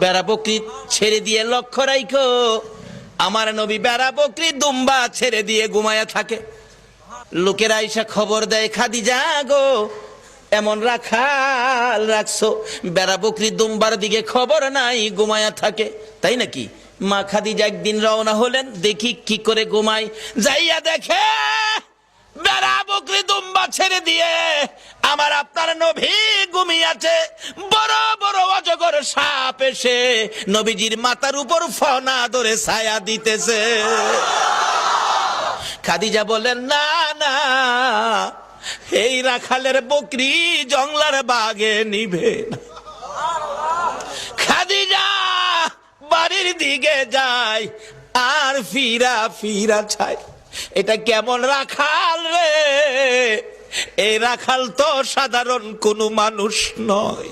বেড়া বকরি ছেড়ে দিয়ে লক্ষ্য রাখো, আমার নবী বেড়া বকরি দুম্বা ছেড়ে দিয়ে ঘুমায়া থাকে। লোকেরা আইসা খবর দেয়, খাদিজা গো, এমন রাখাল রাখছো, বেড়া বকরি দুম্বার দিকে খবর নাই, ঘুমায়া থাকে। তাই নাকি? মা খাদিজা একদিন রওনা হলেন, দেখি কি করে ঘুমায়। যাইয়া দেখে বেড়া বকরি দুম্বা ছেড়ে দিয়ে আমার আপনার নবী ঘুমিয়েছে। বড় বড় অজগর সাপ এসে নবীজির মাথার উপর ফনা ধরে ছায়া দিতেছে। খাদিজা বলেন, না না, এই রাখালের বকরি জংলার বাগে নিবে না। খাদিজা বাড়ির দিকে যায় আর ফিরা ফিরা চায়, এটা কেমন রাখাল রে? এই রাখাল তো সাধারণ কোনো মানুষ নয়।